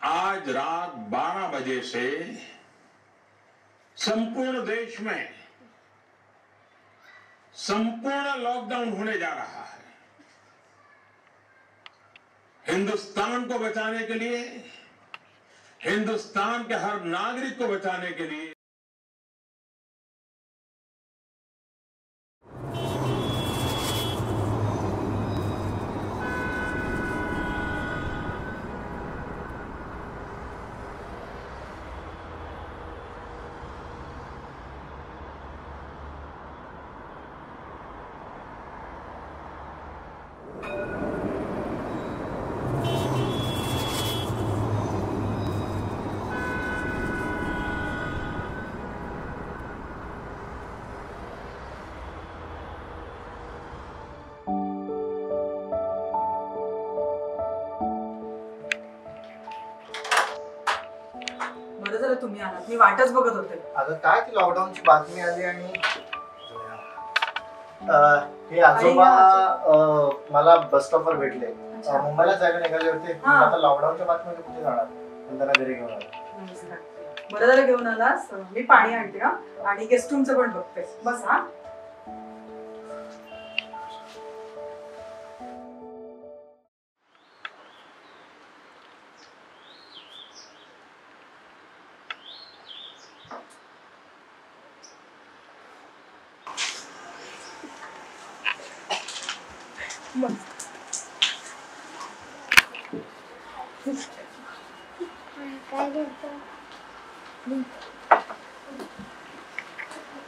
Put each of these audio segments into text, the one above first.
आज रात 12 बजे से संपूर्ण देश में संपूर्ण लॉकडाउन होने जा रहा है। हिंदुस्तान को बचाने के लिए, हिंदुस्तान के हर नागरिक को बचाने के लिए तुम्ही आलात, मी वाटच बघत होते. अगं काय ती लॉकडाऊनची बातमी आली आणि हे आजोबा मला बस स्टॉपवर भेटले. मुंबईला जायला निघाले होते. आता लॉकडाऊनच्या बातमीमध्ये कुठे जाणार, पण त्यांना घरी घेऊन आलो. बरं झालं घेऊन आलास. मी पाणी आणते हा, आणि गेस्ट रूमचं पण बघते. बस हा.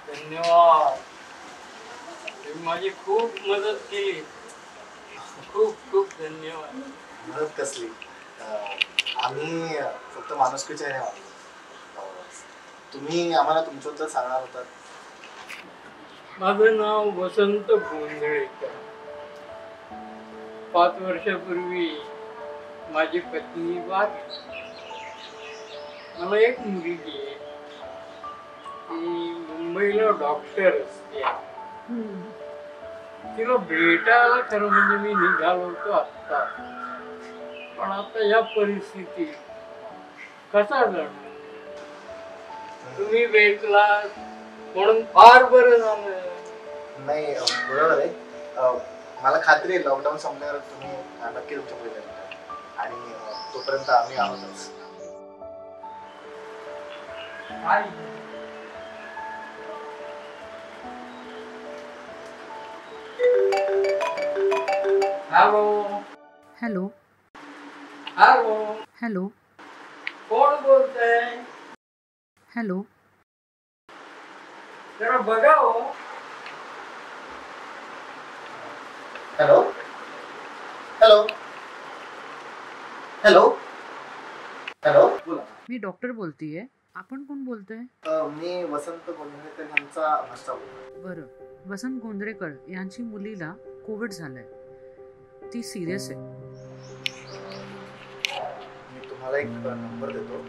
धन्यवाद, माझी खूप मदत केली. खूप खूप धन्यवाद. मदत कसली, आम्ही फक्त माणुसकीच्या ह्याने वागलो. तुम्ही आम्हाला तुमच्याबद्दल सांगणार होतात. माझं नाव वसंत गोंधळेकर. 5 वर्षापूर्वी माझी पत्नी वारली. मला एक मुलगी आहे, ती मुंबईला डॉक्टर असते. तिला भेटायला खरं म्हणजे मी निघालो होतो आत्ता, पण आता या परिस्थितीत कसा जाणार. तुम्ही भेटला म्हणून फार बरं झालं. नाही बरोबर आहे. मला खात्री आहे लॉकडाऊन संपल्यावर तुम्ही नक्की तुमच्या पहिल्या भेटा, आणि तोपर्यंत आम्ही आहोतच. हॅलो हॅलो हॅलो हॅलो कोण बोलतंय? हॅलो जरा बघा हो. हॅलो हॅलो हॅलो हॅलो बोला. मी डॉक्टर बोलतीये. आपण कोण बोलतोय? मी वसंत गोंधळेकर यांचा भाचा बोलतोय. बरं, वसंत गोंधळेकर यांची मुलीला कोविड झालाय. ती सिरियस आहे. मी तुम्हाला एक नंबर देतो,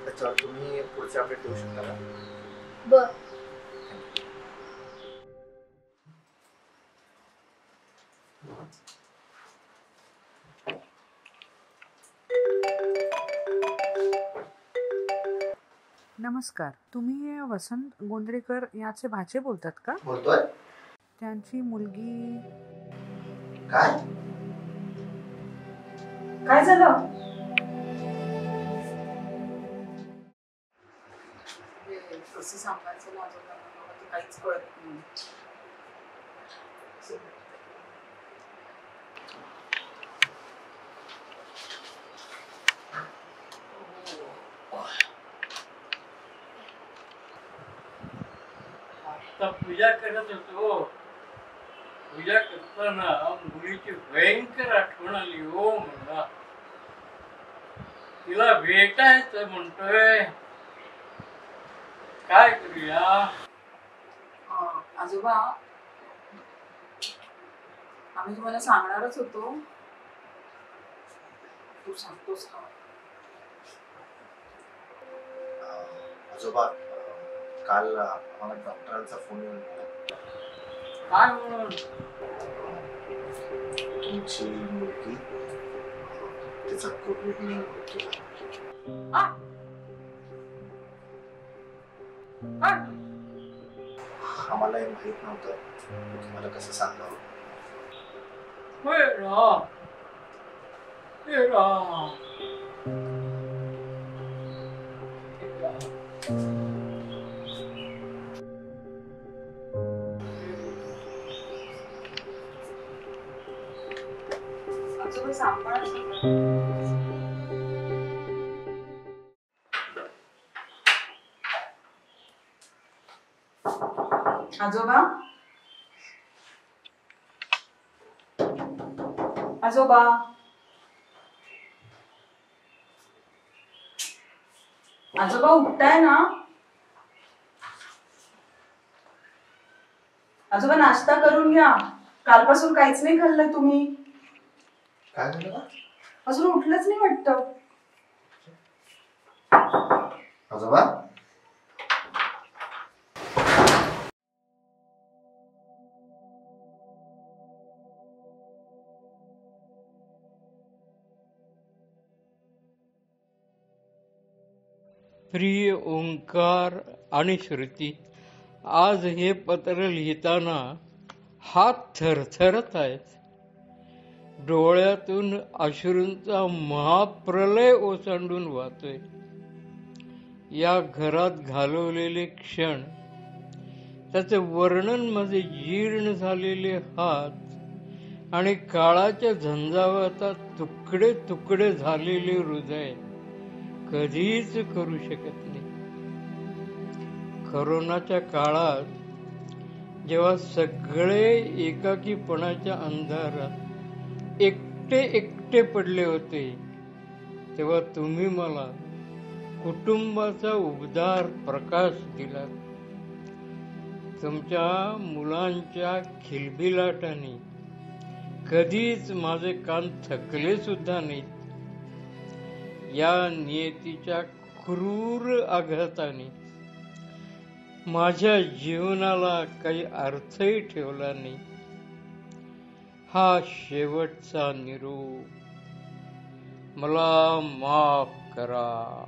त्याच्यावर तुम्ही पुढचे अपडेट देऊ शकता का? बरं. नमस्कार, तुम्ही वसंत गोंधळेकर याचे भाचे बोलतात का? बोलतोय. त्यांची मुलगी. काय काय झालं? कसं सांगायचं ना, काहीच कळत नाही. पूजा करत होतो. पूजा करताना मुलीची भयंकर आठवण आली हो मला. तिला भेटायचं म्हणतोय. काय करूया? आजोबा, आम्ही तुम्हाला सांगणारच होतो. तू सांगतोस का? आजोबा, काल आम्हाला डॉक्टरांचा फोन येऊन गेला. काय म्हणून? तुमची मुलगी, त्याचा कोविड नाही केला. आम्हालाही माहित नव्हतं, तुम्हाला कसं सांगावं. होय राम, हे राम. आजोबा सांभाळा सगळं. आजोबा आजोबा आजोबा उठताय ना? आजोबा नाश्ता करून घ्या. कालपासून काहीच नाही खाल्लं तुम्ही. काय झालं? अजून उठलंच नाही वाटतं. आजोबा प्रिय ओंकार आणि श्रुती, आज हे पत्र लिहिताना हात थरथरत आहेत. डोळ्यातून अश्रूंचा महाप्रलय ओसंडून वाहतोय. या घरात घालवलेले क्षण, त्याचे वर्णन मध्ये जीर्ण झालेले हात आणि काळाच्या झंझावातात तुकडे तुकडे झालेले हृदय कधीच करू शकत नाही. कोरोनाच्या काळात जेव्हा सगळे एकाकीपणाच्या अंधारात एकटे एकटे पडले होते, तेव्हा तुम्ही मला कुटुंबाचा उबदार प्रकाश दिला. तुमच्या मुलांच्या खिलबिलाटाने कधीच माझे कान थकले सुद्धा नाहीत. या नियतीच्या क्रूर आघाताने माझ्या जीवनाला काही अर्थही ठेवला नाही. हा शेवटचा निरोप. मला माफ करा.